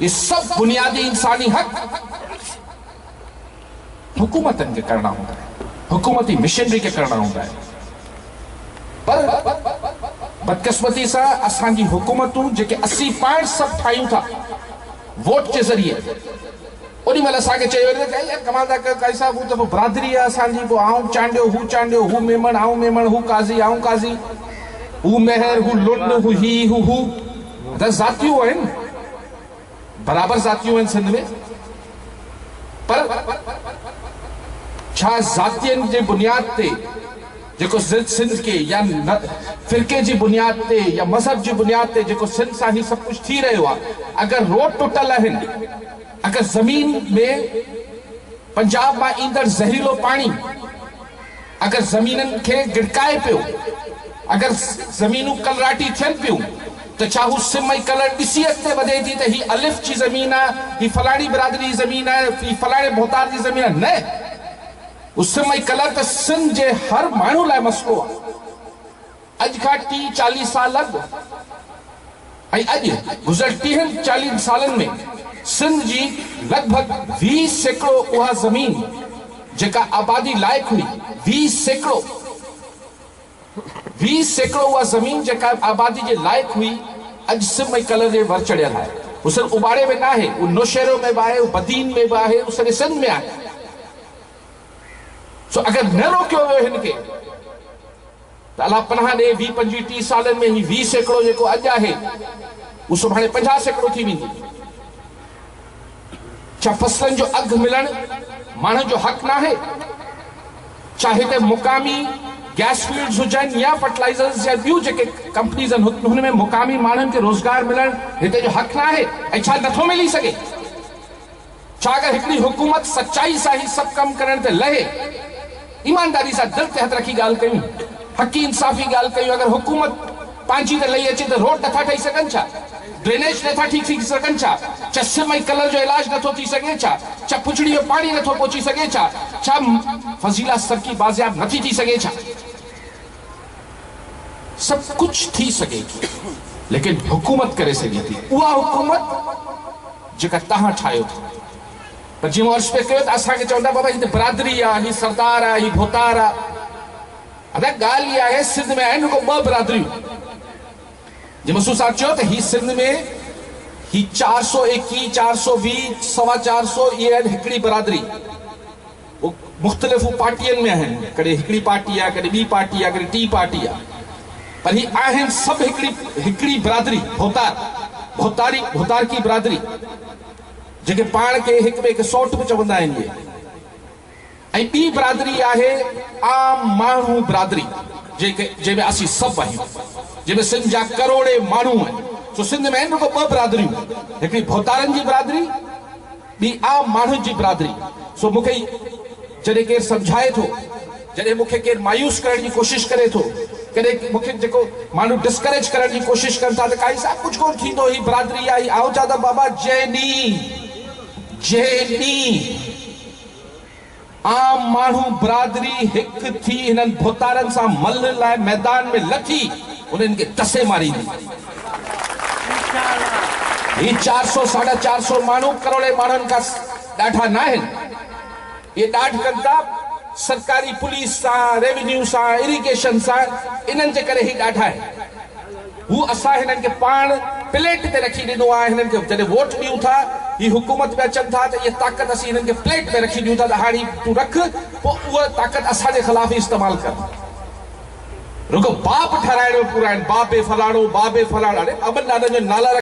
ये सब बुनियादी इंसानी हक हुकूमतन के करना होता है, हुकूमती मिशनरी के करना होता है। पर बदकिस्मती से असांजी हुकूमतूं जेके असी पाण सब ठायूं था वोट के जरिए, उन्हीं महिल असांखे चयो वञे त यार कमाल था काई साहब, हू त बिरादरी आहे असांजी, पोइ आऊं चांडियो हू चांडियो, हू मेमण आऊं मेमण, हू काज़ी आऊं काज़ी, हू मेहर हू लुन, हू ही हू त ज़ातियूं आहिनि, बराबर ज़ातियूं आहिनि सिंध में। पर छा ज़ातियुनि जे बुनियाद ते जेको सिंध के या फिरके जी बुनियाद ते या मज़हब जी बुनियाद ते जेको सिंध सां ही सब कुछ थी रहियो आहे, अगर रोड टुटल आहिनि, अगर जमीन में पंजाब मां ईंदड़ ज़हरीलो पानी अगर ज़मीननि खे गिड़काए पियो, अगर ज़मीनूं कलराटी थियनि पियूं, तो छा हू सिम ऐं कलर ॾिसी अॻिते वधे थी त ही अलिफ जी ज़मीन आहे, ही फलाणी बिरादरी जी ज़मीन आहे, ही फलाणे मोहतार जी ज़मीन आहे? न, उस सिम ऐं कलर त सिंध जे हर माण्हू लाइ मसलो आहे। अॼु खां 30-40 साल अॻु ऐं अॼु गुज़िरियल 30-40 सालनि में सिंध जी लगभग 20% उहा ज़मीन जेका आबादी लाइक हुई, 20% उहा ज़मीन जेका आबादी जे लाइक हुई, अॼु सिम ऐं कलर जे वर चढ़ियल आहे। उहो सिर्फ़ु उबाड़े में न आहे, उहो नौशहरो में बि आहे, बदीन में बि आहे, उहो सॼे सिंध में आहे। सो अगर न रोकियो वियो हिनखे त अलाह पनाह ॾे 20-25-30 सालनि में ही 20% जेको अॼु आहे उहो सुभाणे 50% थी वेंदी। छा फसलनि जो अघु मिलणु माण्हू जो हक़ न आहे? छा हिते मुक़ामी गैस फील्ड्स हुजनि या फर्टिलाइजर्स या ॿियूं जेके कंपनीज़ आहिनि हुन में मुक़ामी माण्हुनि खे रोज़गार मिलणु हिते जो हक़ न आहे? ऐं छा नथो मिली सघे? छा अगर हिकिड़ी हुकूमत सच्चाई सां ही सभु कमु करण ते लहे, ईमानदारी सां दिल ते हथ रखी ॻाल्हि कयूं, हक़ी इंसाफ़ी ॻाल्हि कयूं, अगर हुकूमत पंहिंजी त लही अचे त रोड नथा ठही सघनि छा? ड्रेनेज नथा ठीक थी सघनि छा? छा सिम ऐं कलर जो इलाज नथो थी सघे छा? छा पुछड़ी जो पाणी नथो पहुची सघे छा? छा फज़ीला सरकी बाज़ियाब नथी थी सघे छा? सब कुछ थी सके, लेकिन हुकूमत करे सघे थी उहा हुकूमत जेका तव्हां ठाहियो था। पर जीअं अर्ज़ पे कयो त असांखे चवंदा बाबा ही बिरादरी आहे, ही सरदार आहे, ही भोतार आहे। अदा ॻाल्हि इहा आहे, सिंध में आहिनि रुगो 2 बिरादरियूं। जीअं मूं सां चयो त ही सिंध में ही 421, 420, 425 इहे आहिनि हिकिड़ी बिरादरी। वो मुख़्तलिफ़ पार्टियुनि में आहिनि, कॾहिं हिकिड़ी पार्टी आहे, कॾहिं ॿी पार्टी आहे, कॾहिं टी पार्टी आहे, पर ही आहिनि सभु हिकिड़ी बिरादरी, भोतार की बिरादरी, जेके पाण खे हिक ॿिए खे सौट बि चवंदा आहिनि। ऐं ॿी बिरादरी आहे आम माण्हू बिरादरी, जंहिंमें असीं सभु आहियूं, जंहिंमें सिंध जा करोड़े माण्हू आहिनि। सो सिंध में आहिनि रुगो 2 बिरादरियूं, हिकिड़ी भोतारनि जी बिरादरी, ॿी आम माण्हुनि जी बिरादरी। सो मूंखे जॾहिं केरु सम्झाए थो, जॾहिं मूंखे केरु मायूस करण जी कोशिश करे थो, कॾहिं मूंखे जेको माण्हू डिस्करेज करण जी कोशिश कनि था त काई साहब कुझु कोन थींदो, ही बिरादरी आहे, आऊं चवां त बाबा जंहिं आम माण्हू बिरादरी हिकु थी हिननि भोतारनि सां मल लाइ मैदान में लथी, उन्हनि खे टसे मारींदी। ही 400-450 माण्हू करोड़े माण्हुनि खां ॾाढा न आहिनि। ये ॾाढ कनि था सरकारी पुलिस सां, रेवेन्यू सां, इरिगेशन सां, इन्हनि जे करे ही ॾाढा आहिनि। हू असां हिननि खे पाण प्लेट ते रखी ॾिनो आहे। हिननि खे जॾहिं वोट ॾियूं था, ही हुकूमत में अचनि था त इहा ताक़त असीं हिननि खे प्लेट में रखी ॾियूं था त हाणे तूं रख, पोइ उहा ताक़त असांजे ख़िलाफ़ इस्तेमालु कर। रुगो बाप ठहिराइणो पूरा आहिनि, बाबे फलाणो, बाबे फलाणो, अमन नाला जो नाला